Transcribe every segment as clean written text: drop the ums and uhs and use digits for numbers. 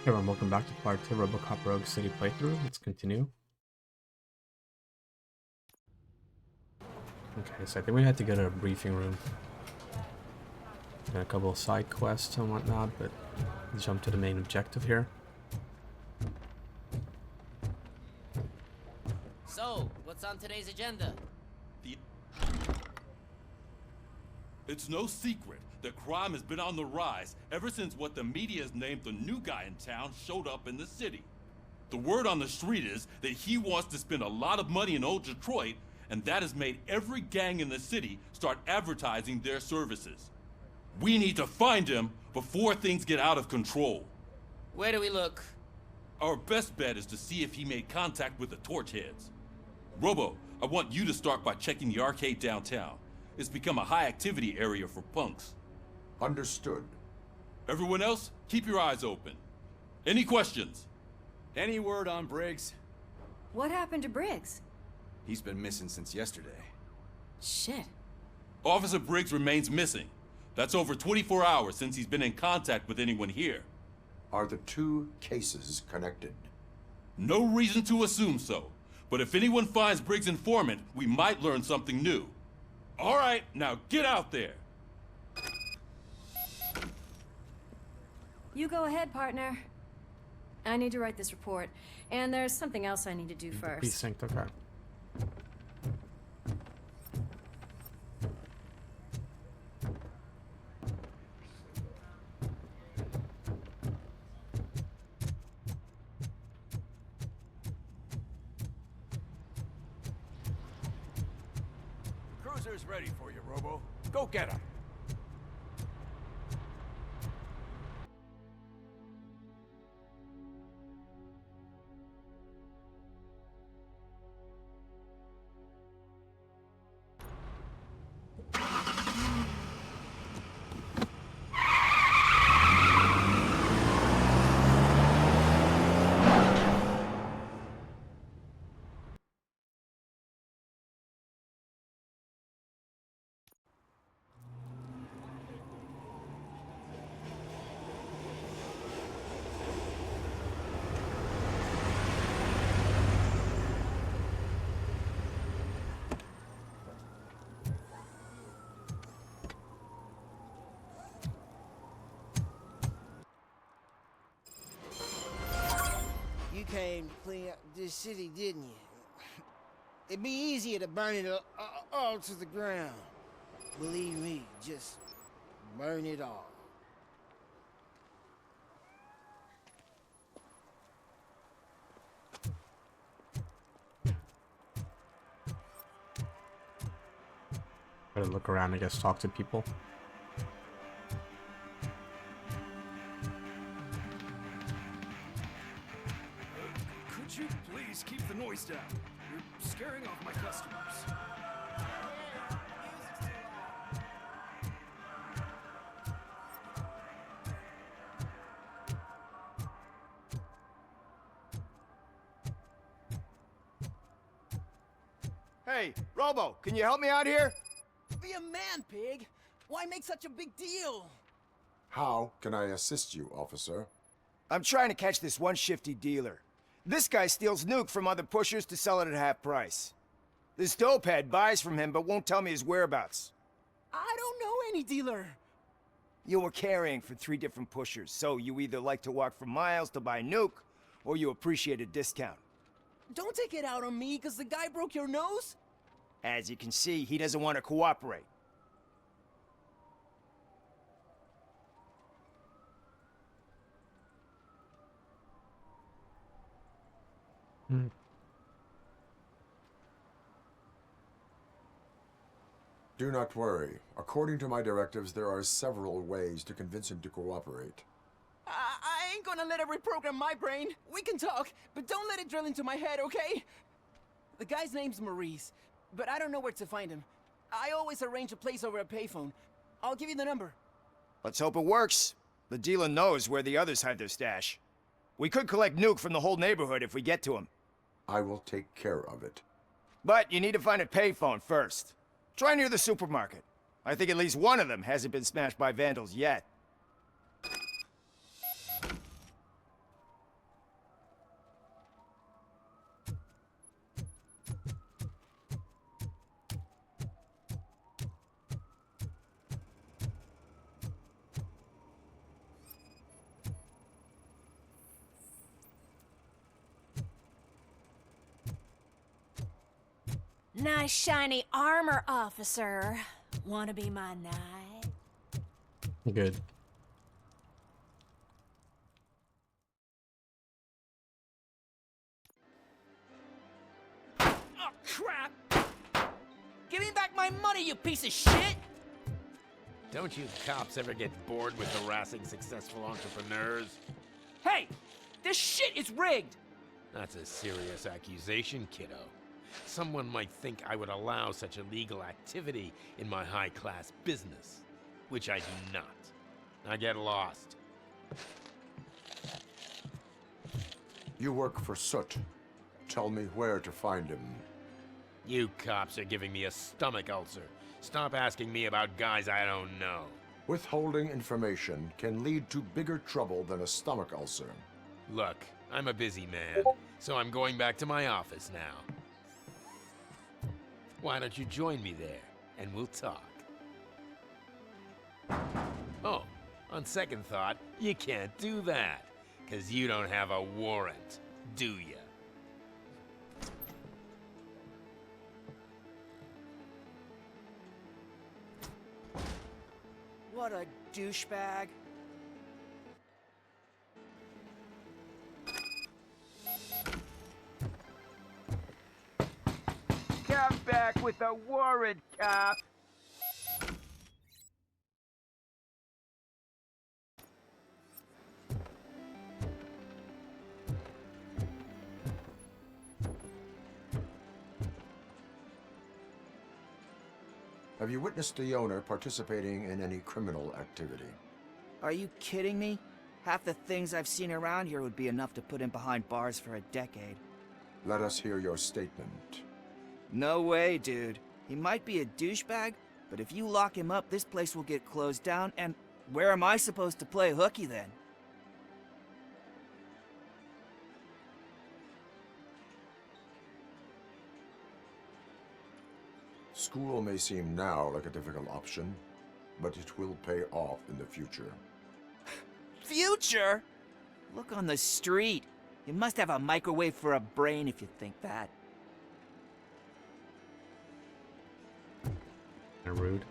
Hey everyone, welcome back to part 2 RoboCop Rogue City playthrough. Let's continue. Okay, so I think we had to go to a briefing room. And a couple of side quests and whatnot, but let's jump to the main objective here. So, what's on today's agenda? It's no secret that crime has been on the rise ever since what the media has named the new guy in town showed up in the city. The word on the street is that he wants to spend a lot of money in old Detroit, and that has made every gang in the city start advertising their services. We need to find him before things get out of control. Where do we look? Our best bet is to see if he made contact with the Torchheads. Robo, I want you to start by checking the arcade downtown. It's become a high-activity area for punks. Understood. Everyone else, keep your eyes open. Any questions? Any word on Briggs? What happened to Briggs? He's been missing since yesterday. Shit. Officer Briggs remains missing. That's over 24 hours since he's been in contact with anyone here. Are the two cases connected? No reason to assume so. But if anyone finds Briggs' informant, we might learn something new. All right, now get out there. You go ahead, partner. I need to write this report, and there's something else I need to do The first. precinct, okay. Cruiser's ready for you, Robo. Go get him. You came to clean up this city, didn't you? It'd be easier to burn it all to the ground. Believe me, just burn it all. Better look around, I guess, talk to people. Could you please keep the noise down? You're scaring off my customers. Hey, Robo, can you help me out here? Be a man, pig. Why make such a big deal? How can I assist you, officer? I'm trying to catch this one shifty dealer. This guy steals nuke from other pushers to sell it at half price. This dopehead buys from him but won't tell me his whereabouts. I don't know any dealer. You were carrying for 3 different pushers, so you either like to walk for miles to buy nuke, or you appreciate a discount. Don't take it out on me, because the guy broke your nose? As you can see, he doesn't want to cooperate. Do not worry. According to my directives, there are several ways to convince him to cooperate. I ain't gonna let it reprogram my brain. We can talk, but don't let it drill into my head, okay? The guy's name's Maurice, but I don't know where to find him. I always arrange a place over a payphone. I'll give you the number. Let's hope it works. The dealer knows where the others hide their stash. We could collect nuke from the whole neighborhood if we get to him. I will take care of it. But you need to find a payphone first. Try near the supermarket. I think at least one of them hasn't been smashed by vandals yet. Nice shiny armor, officer. Wanna be my knight? Good. Oh, crap! Give me back my money, you piece of shit! Don't you cops ever get bored with harassing successful entrepreneurs? Hey! This shit is rigged! That's a serious accusation, kiddo. Someone might think I would allow such illegal activity in my high-class business, which I do not. Now get lost. You work for Soot. Tell me where to find him. You cops are giving me a stomach ulcer. Stop asking me about guys I don't know. Withholding information can lead to bigger trouble than a stomach ulcer. Look, I'm a busy man, so I'm going back to my office now. Why don't you join me there, and we'll talk. Oh, on second thought, you can't do that, 'cause you don't have a warrant, do ya? What a douchebag. Come back with a warrant, cop. Have you witnessed the owner participating in any criminal activity? Are you kidding me? Half the things I've seen around here would be enough to put him behind bars for a decade. Let us hear your statement. No way, dude. He might be a douchebag, but if you lock him up, this place will get closed down, and where am I supposed to play hooky then? School may seem now like a difficult option, but it will pay off in the future. Future? Look on the street. You must have a microwave for a brain if you think that. Rude.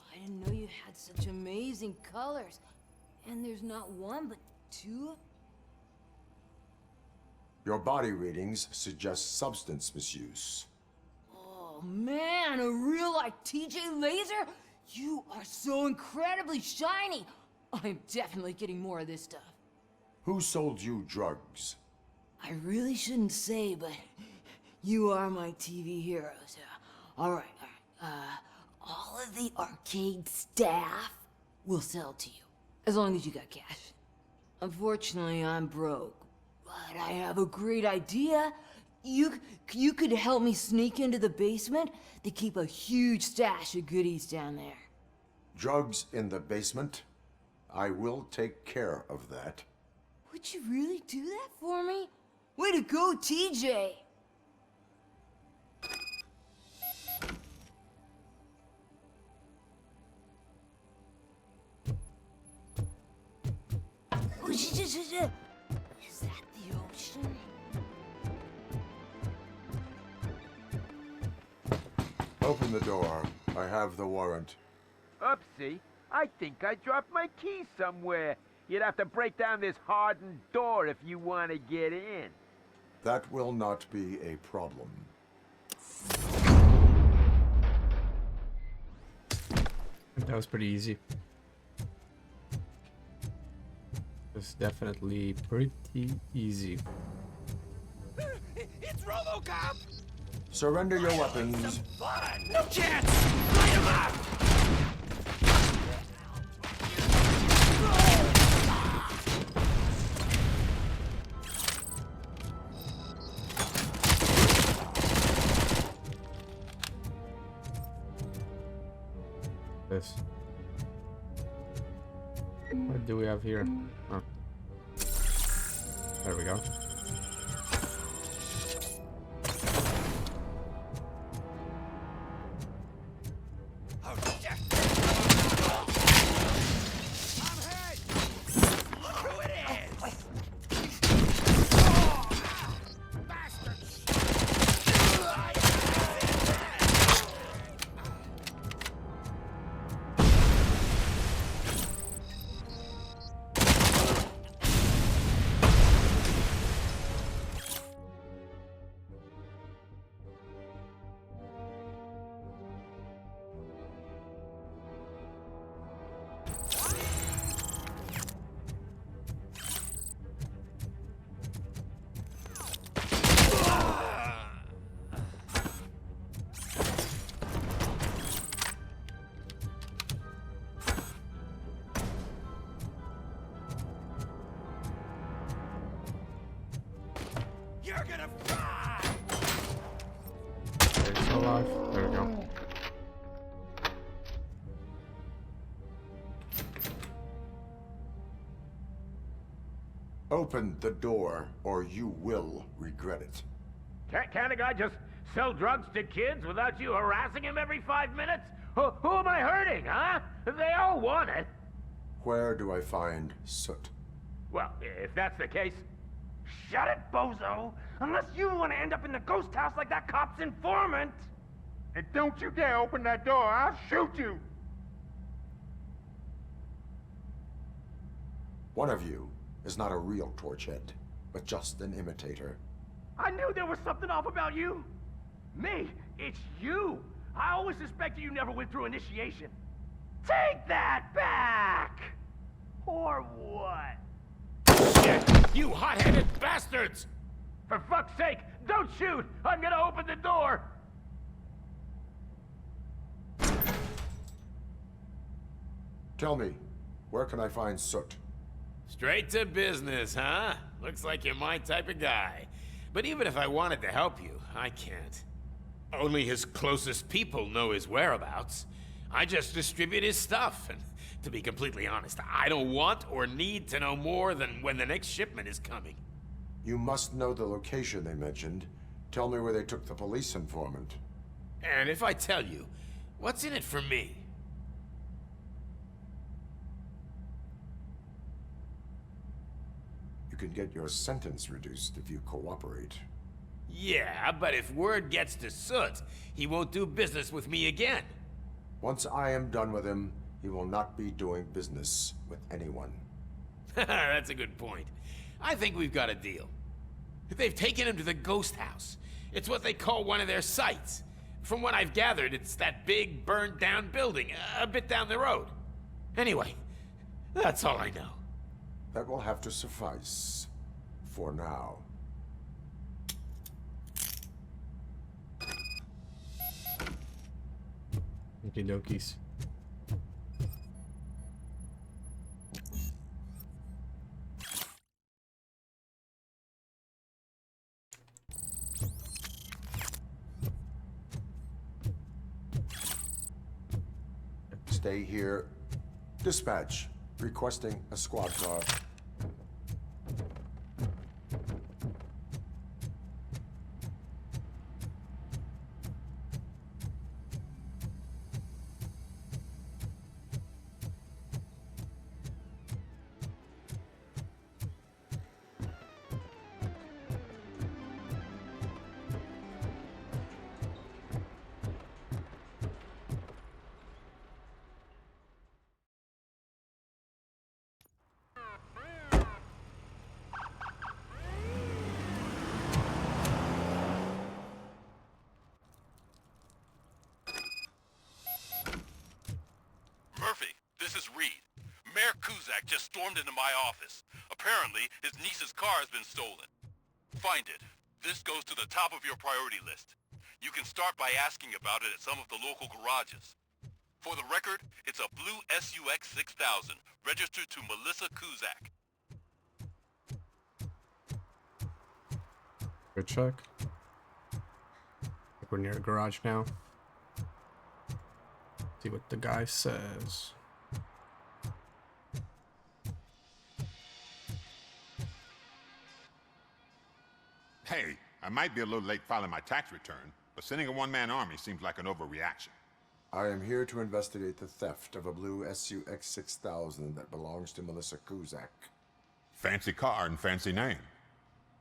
I didn't know you had such amazing colors. And there's not one, but two of... Your body readings suggest substance misuse. Oh man, a real like TJ Laser? You are so incredibly shiny. I'm definitely getting more of this stuff. Who sold you drugs? I really shouldn't say, but you are my TV heroes. All right. All of the arcade staff will sell to you, as long as you got cash. Unfortunately, I'm broke, but I have a great idea. You could help me sneak into the basement. They keep a huge stash of goodies down there. Drugs in the basement? I will take care of that. Would you really do that for me? Way to go, TJ! Is that the ocean? Open the door. I have the warrant. Oopsie. I think I dropped my keys somewhere. You'd have to break down this hardened door if you want to get in. That will not be a problem. That was pretty easy. It's definitely pretty easy. It's RoboCop! Surrender your weapons. No chance! Light him up! This. What do we have here? Oh. There we go. You're gonna fry! Okay, it's alive. There we go. Open the door, or you will regret it. Can't a guy just sell drugs to kids without you harassing him every 5 minutes? Who am I hurting, huh? They all want it. Where do I find Soot? Well, if that's the case... Shut it, bozo! Unless you want to end up in the ghost house like that cop's informant! And don't you dare open that door, I'll shoot you! One of you is not a real Torchhead, but just an imitator. I knew there was something off about you! Me? It's you! I always suspected you never went through initiation. Take that back! Or what? Shit! You hot-headed bastards! For fuck's sake, don't shoot! I'm gonna open the door! Tell me, where can I find Soot? Straight to business, huh? Looks like you're my type of guy. But even if I wanted to help you, I can't. Only his closest people know his whereabouts. I just distribute his stuff, and to be completely honest, I don't want or need to know more than when the next shipment is coming. You must know the location they mentioned. Tell me where they took the police informant. And if I tell you, what's in it for me? You can get your sentence reduced if you cooperate. Yeah, but if word gets to Soot, he won't do business with me again. Once I am done with him, he will not be doing business with anyone. That's a good point. I think we've got a deal. They've taken him to the ghost house. It's what they call one of their sites. From what I've gathered, it's that big, burned-down building, a bit down the road. Anyway, that's all I know. That will have to suffice. For now. Okie dokies. Stay here. Dispatch. Requesting a squad car. is Reed. Mayor Kuzak just stormed into my office. Apparently, his niece's car has been stolen. Find it. This goes to the top of your priority list. You can start by asking about it at some of the local garages. For the record, it's a blue SUX 6000, registered to Melissa Kuzak. Good check. I think we're near the garage now. See what the guy says. Hey, I might be a little late filing my tax return, but sending a one-man army seems like an overreaction. I am here to investigate the theft of a blue SUX 6000 that belongs to Melissa Kuzak. Fancy car and fancy name,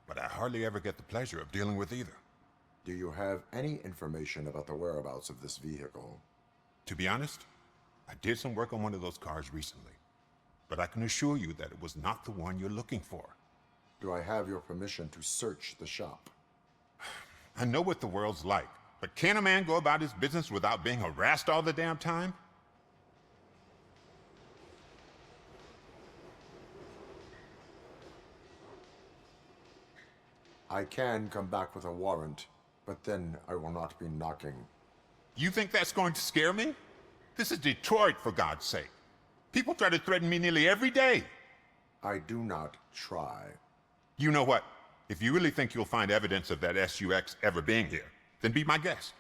but I hardly ever get the pleasure of dealing with either. Do you have any information about the whereabouts of this vehicle? To be honest, I did some work on one of those cars recently, but I can assure you that it was not the one you're looking for. Do I have your permission to search the shop? I know what the world's like, but can a man go about his business without being harassed all the damn time? I can come back with a warrant, but then I will not be knocking. You think that's going to scare me? This is Detroit, for God's sake. People try to threaten me nearly every day. I do not try. You know what? If you really think you'll find evidence of that SUX ever being here, then be my guest.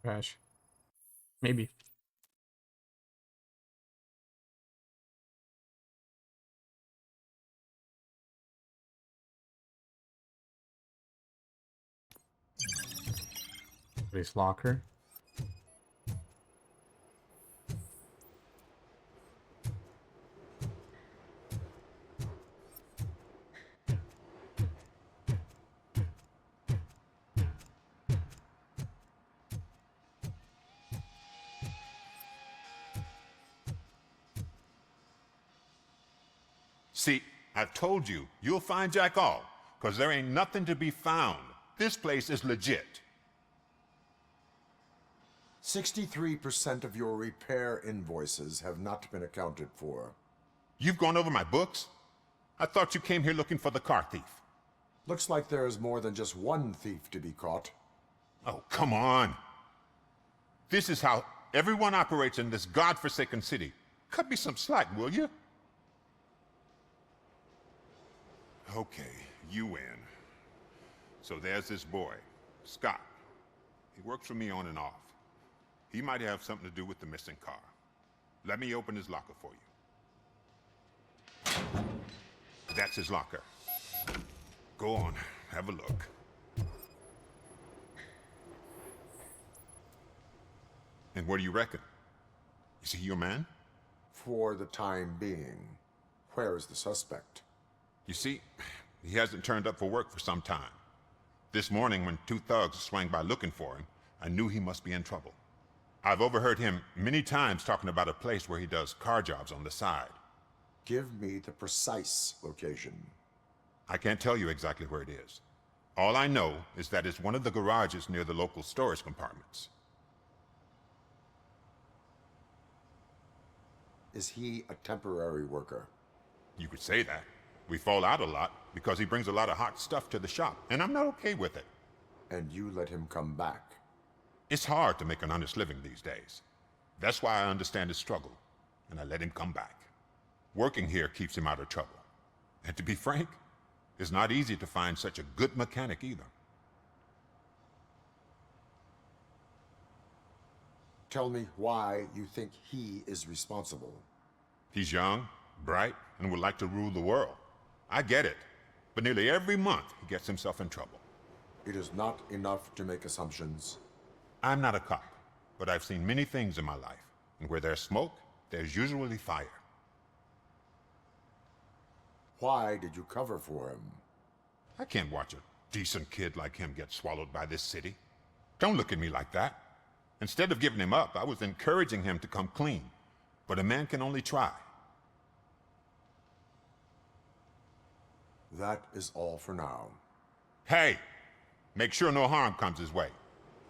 Crash. Maybe. His locker. See, I told you, you'll find Jack all, because there ain't nothing to be found. This place is legit. 63% of your repair invoices have not been accounted for. You've gone over my books? I thought you came here looking for the car thief. Looks like there is more than just one thief to be caught. Oh, come on. This is how everyone operates in this godforsaken city. Cut me some slack, will you? Okay, you win. So there's this boy, Scott. He works for me on and off. He might have something to do with the missing car. Let me open his locker for you. That's his locker. Go on, have a look. And what do you reckon? Is he your man? For the time being. Where is the suspect? You see, he hasn't turned up for work for some time. This morning, when two thugs swang by looking for him, I knew he must be in trouble. I've overheard him many times talking about a place where he does car jobs on the side. Give me the precise location. I can't tell you exactly where it is. All I know is that it's one of the garages near the local storage compartments. Is he a temporary worker? You could say that. We fall out a lot because he brings a lot of hot stuff to the shop, and I'm not okay with it. And you let him come back? It's hard to make an honest living these days. That's why I understand his struggle, and I let him come back. Working here keeps him out of trouble. And to be frank, it's not easy to find such a good mechanic either. Tell me why you think he is responsible. He's young, bright, and would like to rule the world. I get it. But nearly every month, he gets himself in trouble. It is not enough to make assumptions. I'm not a cop, but I've seen many things in my life. And where there's smoke, there's usually fire. Why did you cover for him? I can't watch a decent kid like him get swallowed by this city. Don't look at me like that. Instead of giving him up, I was encouraging him to come clean. But a man can only try. That is all for now. Hey! Make sure no harm comes his way.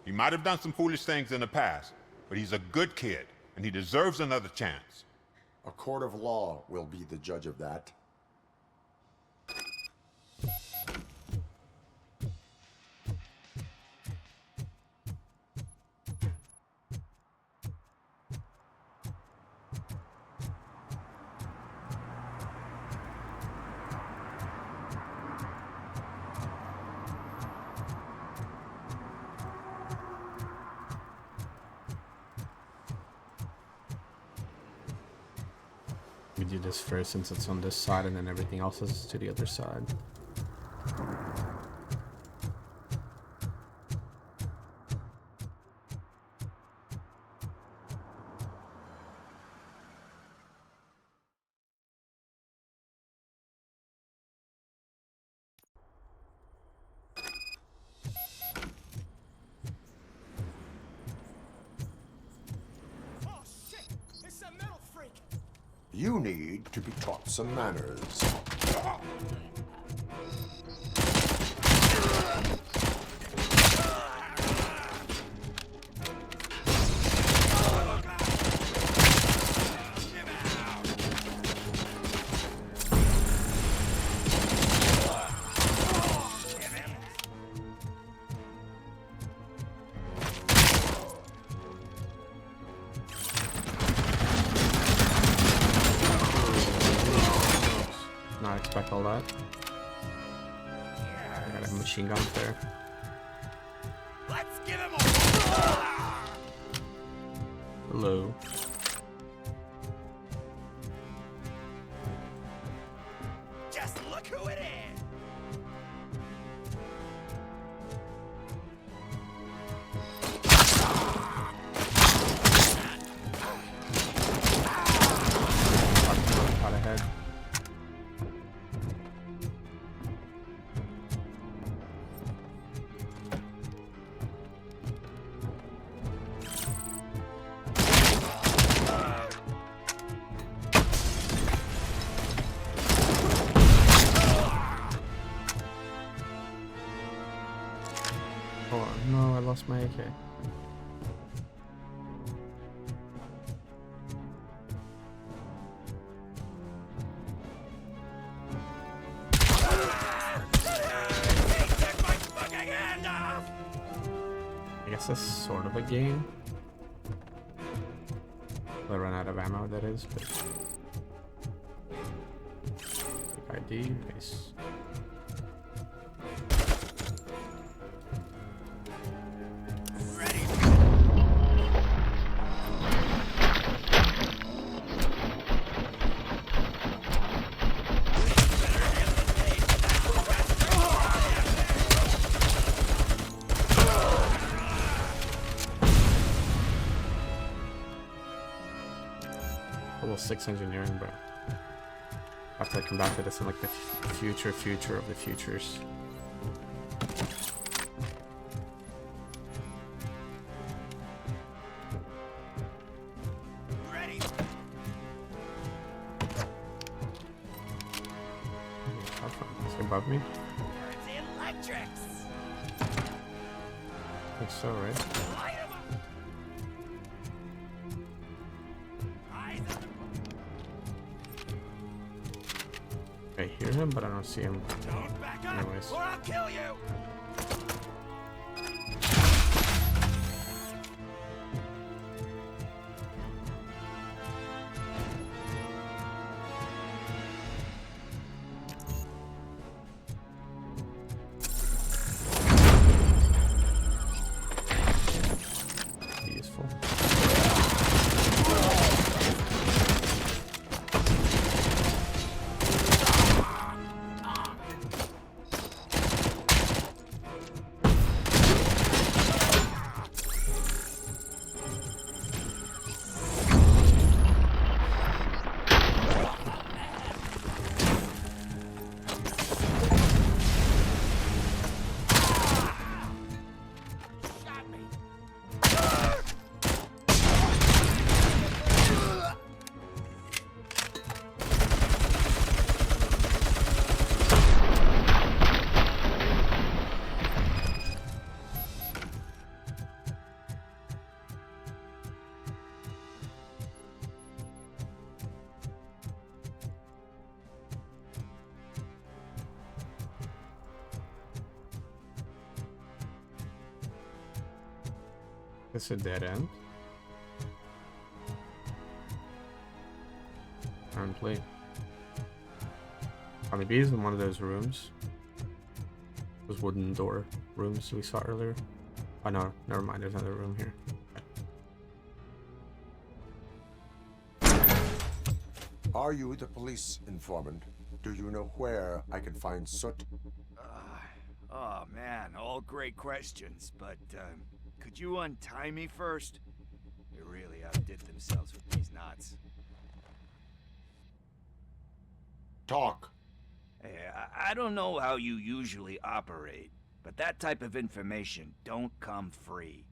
He might have done some foolish things in the past, but he's a good kid, and he deserves another chance. A court of law will be the judge of that. We do this first since it's on this side, and then everything else is to the other side. You need to be taught some manners. Expect all that. I got a machine gun up there. Let's give him a Hello. Just look who it is. Out ahead. Oh no, I lost my AK. I guess that's sort of a game. I run out of ammo, that is, but ID, nice. Level 6 engineering, bro. After I come back to this in like the future of the futures. Ready. Is he above me? It's electrics. I think so, right? Light 'em up. I hear him, but I don't see him. Don't back up, Anyways. or I'll kill you. It's a dead end. Apparently. Are maybe he's in one of those rooms. Those wooden door rooms we saw earlier. Oh no, never mind, there's another room here. Are you the police informant? Do you know where I can find Soot? Oh man, all great questions, but could you untie me first? They really outdid themselves with these knots. Talk. Hey, I don't know how you usually operate, but that type of information don't come free.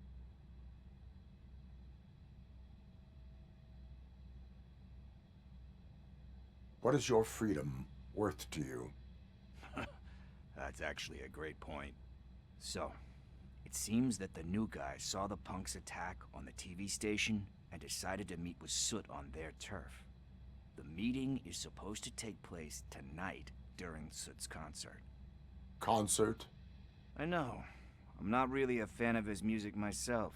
What is your freedom worth to you? That's actually a great point. So, it seems that the new guy saw the punks attack on the TV station and decided to meet with Soot on their turf. The meeting is supposed to take place tonight during Soot's concert. Concert? I know. I'm not really a fan of his music myself.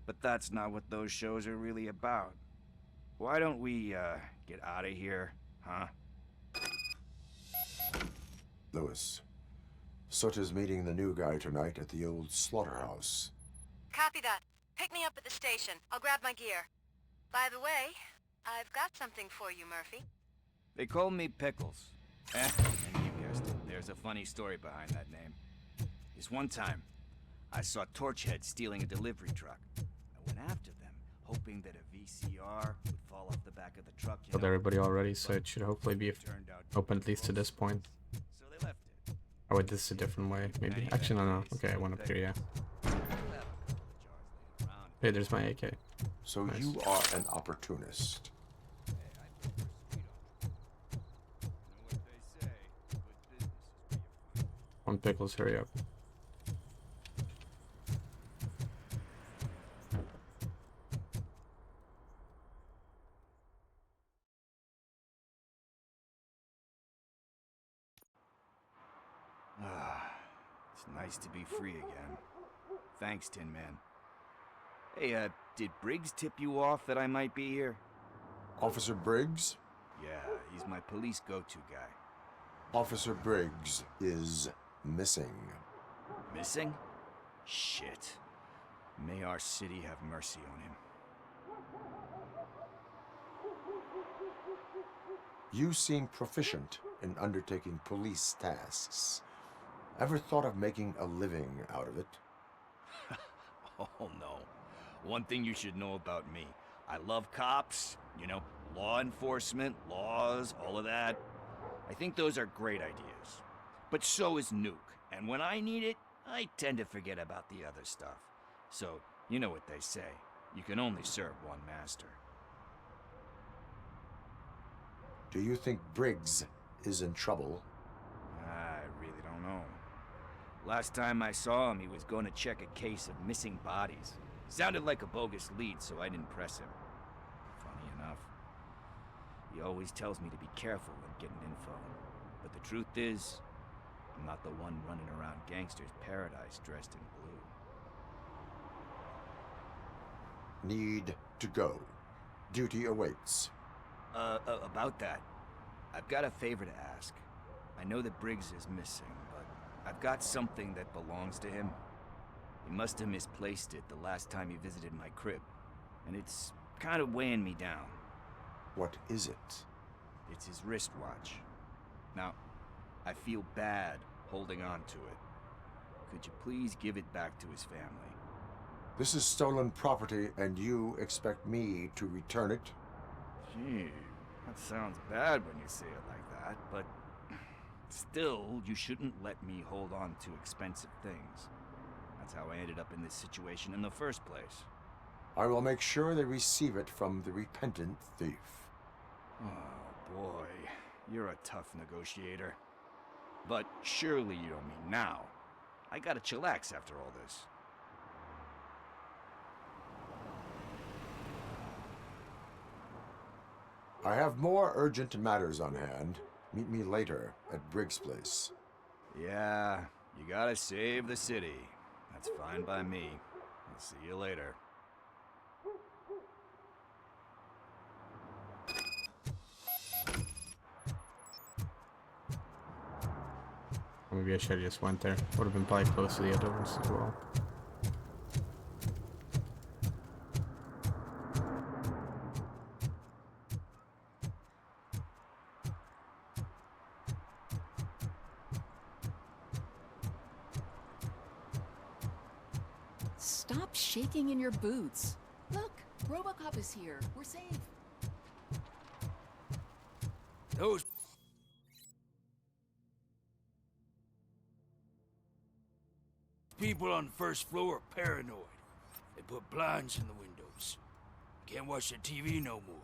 But that's not what those shows are really about. Why don't we, get out of here, huh? Lewis, Soot is meeting the new guy tonight at the old slaughterhouse. Copy that. Pick me up at the station. I'll grab my gear. By the way, I've got something for you, Murphy. They call me Pickles. And you guessed it, there's a funny story behind that name. This one time, I saw Torchhead stealing a delivery truck. I went after them, hoping that a VCR would fall off the back of the truck. Killed everybody already, so it should hopefully be open at least to this point. So they left it. Oh wait, this is a different way, maybe. Actually, no. Okay, I went up here, yeah. Hey, there's my AK. So Nice. you are an opportunist. One Pickles, hurry up. It's nice to be free again. Thanks, Tin Man. Hey, did Briggs tip you off that I might be here? Officer Briggs? Yeah, he's my police go-to guy. Officer Briggs is missing. Missing? Shit. May our city have mercy on him. You seem proficient in undertaking police tasks. Ever thought of making a living out of it? Oh, no. One thing you should know about me. I love cops, you know, law enforcement, laws, all of that. I think those are great ideas. But so is Nuke. And when I need it, I tend to forget about the other stuff. So, you know what they say. You can only serve one master. Do you think Briggs is in trouble? I really don't know. Last time I saw him, he was going to check a case of missing bodies. Sounded like a bogus lead, so I didn't press him. Funny enough. He always tells me to be careful when getting info. But the truth is, I'm not the one running around Gangster's Paradise dressed in blue. Need to go. Duty awaits. About that, I've got a favor to ask. I know that Briggs is missing, but I've got something that belongs to him. He must have misplaced it the last time he visited my crib, and it's kind of weighing me down. What is it? It's his wristwatch. Now, I feel bad holding on to it. Could you please give it back to his family? This is stolen property, and you expect me to return it? Gee, that sounds bad when you say it like that, but still, you shouldn't let me hold on to expensive things. That's how I ended up in this situation in the first place. I will make sure they receive it from the repentant thief. Oh boy, you're a tough negotiator. But surely you don't mean now. I gotta chillax after all this. I have more urgent matters on hand. Meet me later at Briggs' place. Yeah, you gotta save the city. That's fine by me. See you later. Maybe I should have just went there. Would have been probably close to the other ones as well. Stop shaking in your boots. Look, RoboCop is here. We're safe. Those people on the first floor are paranoid. They put blinds in the windows. Can't watch the TV no more.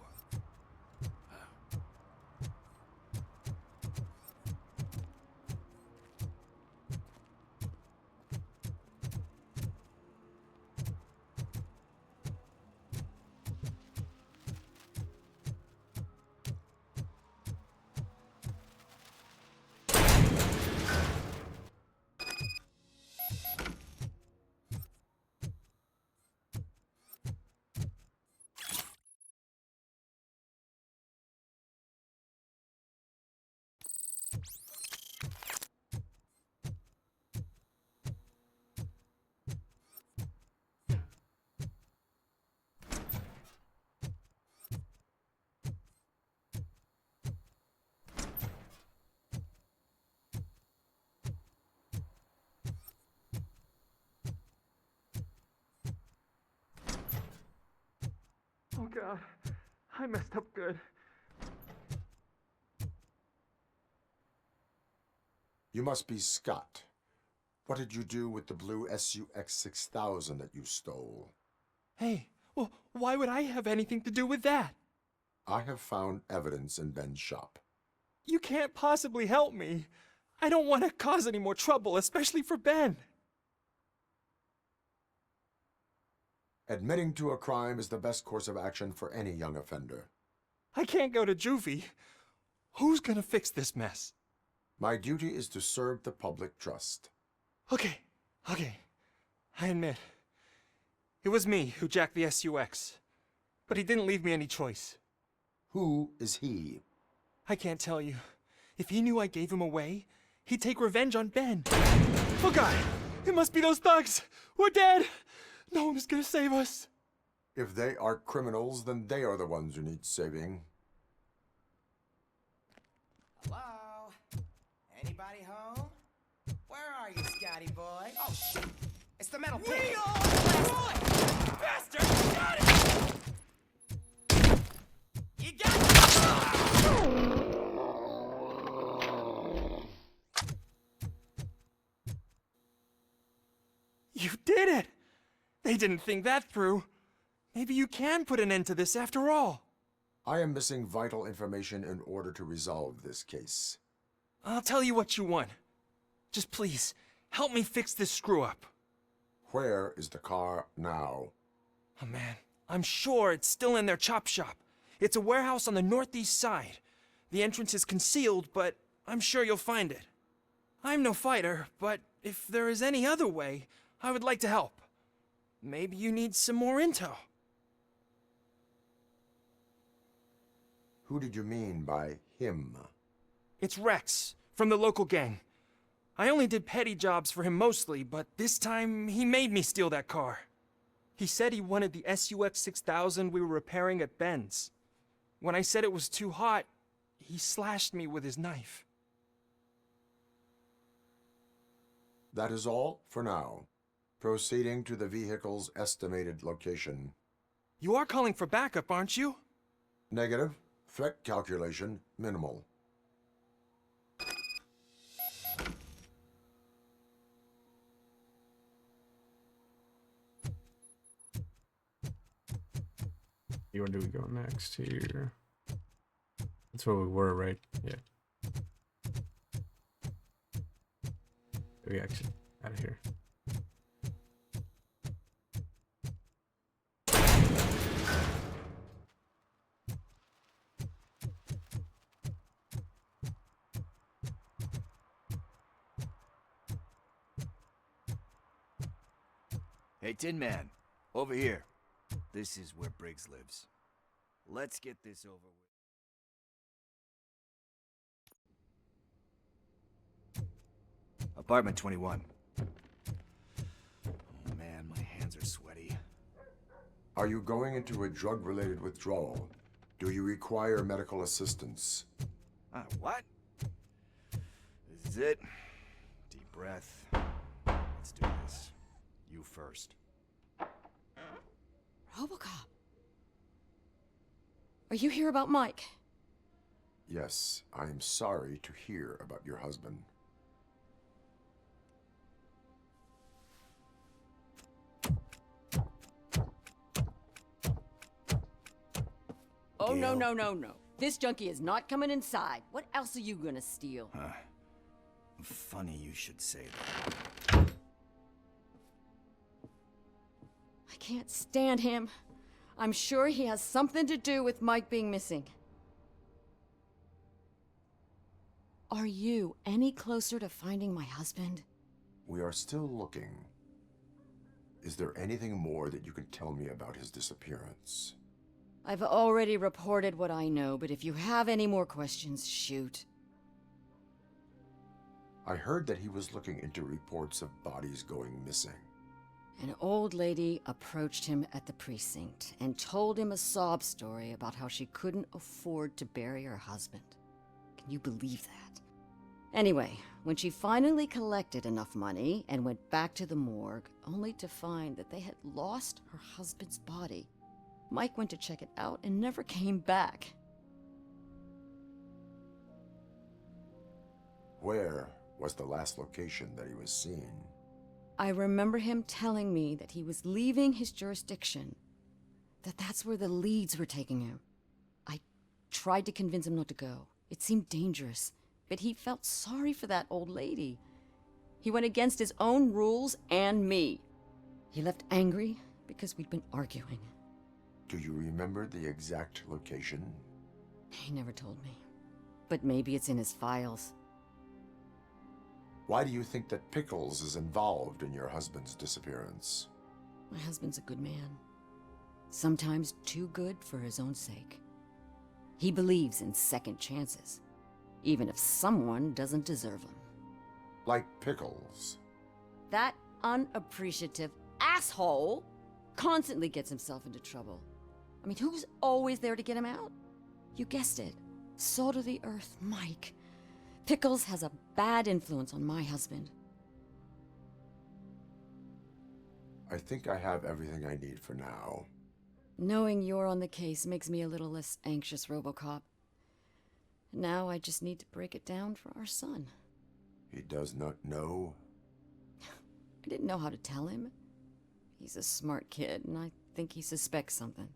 Oh God, I messed up good. You must be Scott. What did you do with the blue SUX 6000 that you stole? Hey, well, why would I have anything to do with that? I have found evidence in Ben's shop. You can't possibly help me. I don't want to cause any more trouble, especially for Ben. Admitting to a crime is the best course of action for any young offender. I can't go to juvie. Who's gonna fix this mess? My duty is to serve the public trust. Okay. I admit. It was me who jacked the SUX. But he didn't leave me any choice. Who is he? I can't tell you. If he knew I gave him away, he'd take revenge on Ben. Oh God! It must be those thugs! We're dead! No one is gonna save us. If they are criminals, then they are the ones who need saving. Hello? Anybody home? Where are you, Scotty boy? Oh, shit! It's the metal pig! Bastard! Got it! You got it! You did it! They didn't think that through. Maybe you can put an end to this after all. I am missing vital information in order to resolve this case. I'll tell you what you want. Just please, help me fix this screw-up. Where is the car now? Oh man, I'm sure it's still in their chop shop. It's a warehouse on the northeast side. The entrance is concealed, but I'm sure you'll find it. I'm no fighter, but if there is any other way, I would like to help. Maybe you need some more intel. Who did you mean by him? It's Rex, from the local gang. I only did petty jobs for him mostly, but this time he made me steal that car. He said he wanted the SUX 6000 we were repairing at Ben's. When I said it was too hot, he slashed me with his knife. That is all for now. Proceeding to the vehicle's estimated location. You are calling for backup, aren't you? Negative. Threat calculation minimal. Where do we go next here? That's where we were, right? Yeah. We exit out of here. Hey, Tin Man. Over here. This is where Briggs lives. Let's get this over with. Apartment 21. Oh man, my hands are sweaty. Are you going into a drug-related withdrawal? Do you require medical assistance? What? This is it. Deep breath. Let's do this. You first. RoboCop. Are you here about Mike? Yes, I am sorry to hear about your husband. Oh, no. This junkie is not coming inside. What else are you gonna steal? Funny you should say that. I can't stand him. I'm sure he has something to do with Mike being missing. Are you any closer to finding my husband? We are still looking. Is there anything more that you can tell me about his disappearance? I've already reported what I know, but if you have any more questions, shoot. I heard that he was looking into reports of bodies going missing. An old lady approached him at the precinct and told him a sob story about how she couldn't afford to bury her husband. Can you believe that? Anyway, when she finally collected enough money and went back to the morgue, only to find that they had lost her husband's body, Mike went to check it out and never came back. Where was the last location that he was seen? I remember him telling me that he was leaving his jurisdiction, that's where the leads were taking him. I tried to convince him not to go. It seemed dangerous, but he felt sorry for that old lady. He went against his own rules and me. He left angry because we'd been arguing. Do you remember the exact location? He never told me, but maybe it's in his files. Why do you think that Pickles is involved in your husband's disappearance? My husband's a good man. Sometimes too good for his own sake. He believes in second chances, even if someone doesn't deserve them. Like Pickles. That unappreciative asshole constantly gets himself into trouble. I mean, who's always there to get him out? You guessed it. Salt of the earth, Mike. Pickles has a bad influence on my husband. I think I have everything I need for now. Knowing you're on the case makes me a little less anxious, RoboCop. Now I just need to break it down for our son. He does not know? I didn't know how to tell him. He's a smart kid, and I think he suspects something.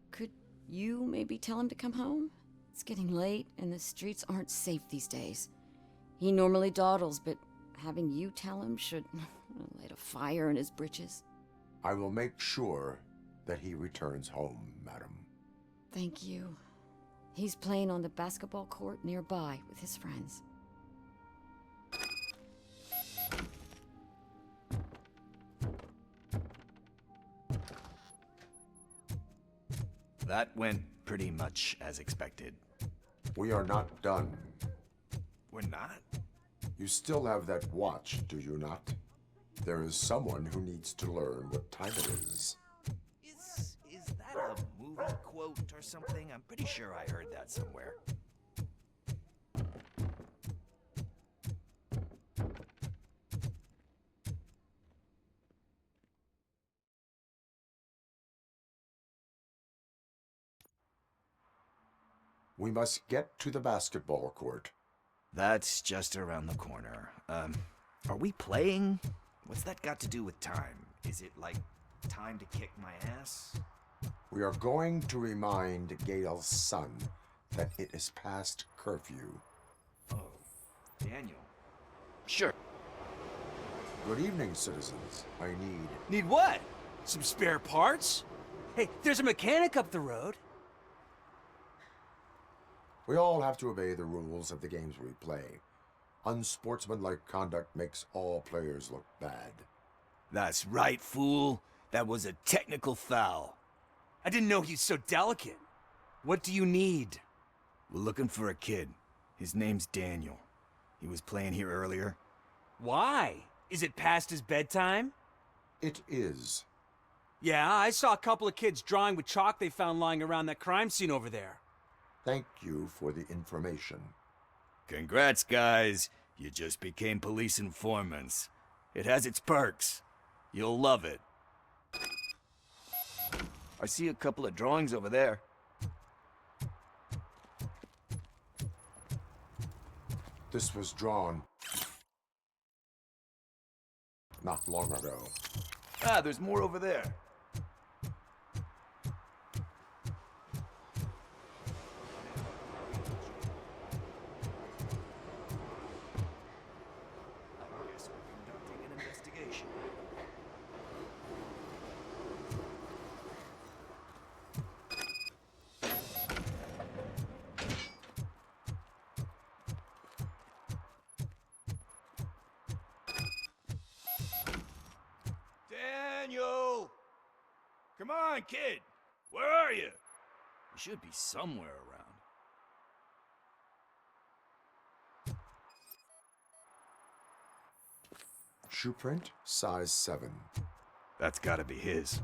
Could you maybe tell him to come home? It's getting late, and the streets aren't safe these days. He normally dawdles, but having you tell him should light a fire in his britches. I will make sure that he returns home, madam. Thank you. He's playing on the basketball court nearby with his friends. That went pretty much as expected. We are not done. We're not? You still have that watch, do you not? There is someone who needs to learn what time it is. Is that a movie quote or something? I'm pretty sure I heard that somewhere. We must get to the basketball court. That's just around the corner. Are we playing? What's that got to do with time? Is it like time to kick my ass? We are going to remind Gale's son that it is past curfew. Oh, Daniel. Sure. Good evening, citizens. Need what? Some spare parts? Hey, there's a mechanic up the road. We all have to obey the rules of the games we play. Unsportsmanlike conduct makes all players look bad. That's right, fool. That was a technical foul. I didn't know he's so delicate. What do you need? We're looking for a kid. His name's Daniel. He was playing here earlier. Why? Is it past his bedtime? It is. Yeah, I saw a couple of kids drawing with chalk they found lying around that crime scene over there. Thank you for the information. Congrats, guys. You just became police informants. It has its perks. You'll love it. I see a couple of drawings over there. This was drawn not long ago. Ah, there's more over there. I guess we're conducting an investigation. Daniel! Come on, kid! Where are you? You should be somewhere around. Shoe print, size 7. That's gotta be his.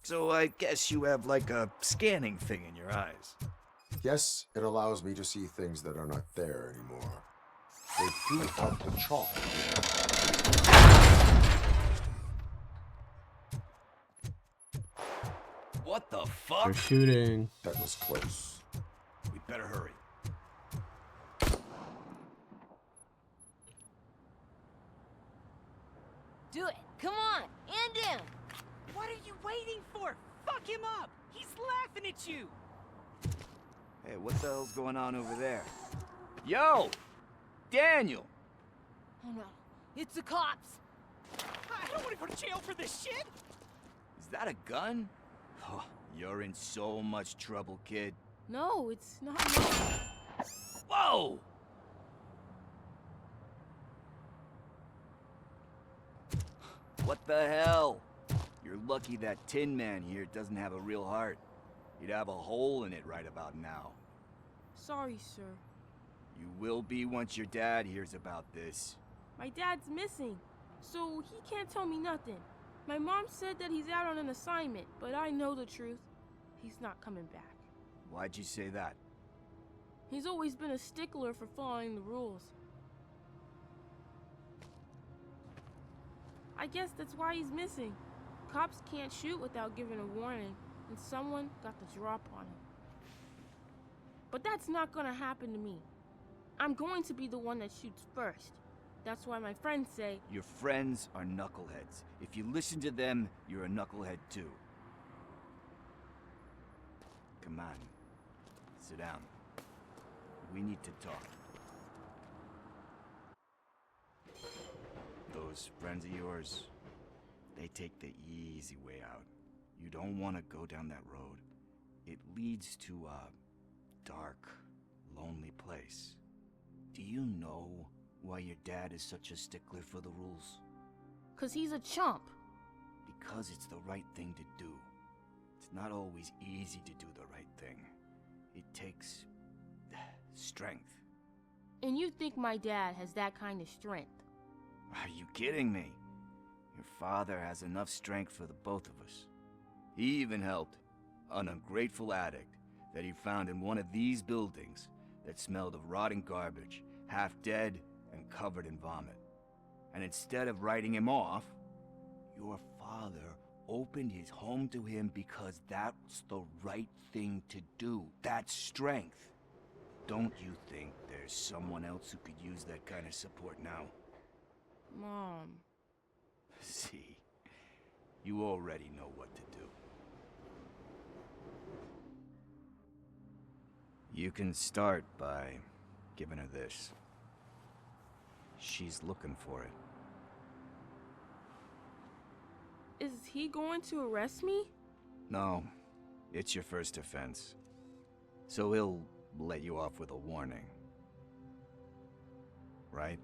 So I guess you have like a scanning thing in your eyes. Yes, it allows me to see things that are not there anymore. They threw out the chalk. What the fuck? They're shooting. That was close. We better hurry. Do it. Come on. End him. What are you waiting for? Fuck him up! He's laughing at you! Hey, what the hell's going on over there? Yo! Daniel! Oh no. It's the cops. I don't want to go to jail for this shit! Is that a gun? Oh, you're in so much trouble, kid. No, it's not. Whoa! What the hell? You're lucky that Tin Man here doesn't have a real heart. He'd have a hole in it right about now. Sorry, sir. You will be once your dad hears about this. My dad's missing, so he can't tell me nothing. My mom said that he's out on an assignment, but I know the truth. He's not coming back. Why'd you say that? He's always been a stickler for following the rules. I guess that's why he's missing. Cops can't shoot without giving a warning, and someone got the drop on him. But that's not gonna happen to me. I'm going to be the one that shoots first. That's why my friends say... Your friends are knuckleheads. If you listen to them, you're a knucklehead too. Come on. Sit down. We need to talk. Those friends of yours, they take the easy way out. You don't want to go down that road. It leads to a dark, lonely place. Do you know why your dad is such a stickler for the rules? 'Cause he's a chump. Because it's the right thing to do. It's not always easy to do the right thing. It takes strength. And you think my dad has that kind of strength? Are you kidding me? Your father has enough strength for the both of us. He even helped an ungrateful addict that he found in one of these buildings that smelled of rotting garbage, half dead and covered in vomit. And instead of writing him off, your father opened his home to him because that's the right thing to do. That's strength. Don't you think there's someone else who could use that kind of support now? Mom. See, you already know what to do. You can start by giving her this. She's looking for it. Is he going to arrest me? No, it's your first offense. So he'll let you off with a warning. Right?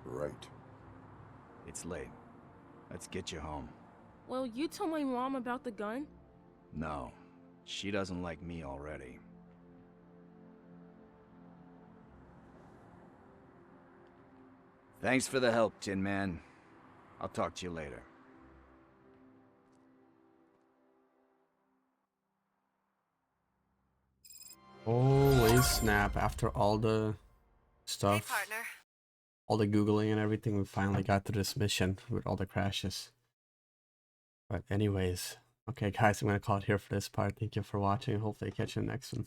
Right. It's late. Let's get you home. Well, you told my mom about the gun? No, she doesn't like me already. Thanks for the help, Tin Man. I'll talk to you later. Holy snap, after all the stuff, Hey, partner. all the Googling and everything, we finally got to this mission with all the crashes. But anyways, okay guys, I'm gonna call it here for this part. Thank you for watching. Hopefully catch you in the next one.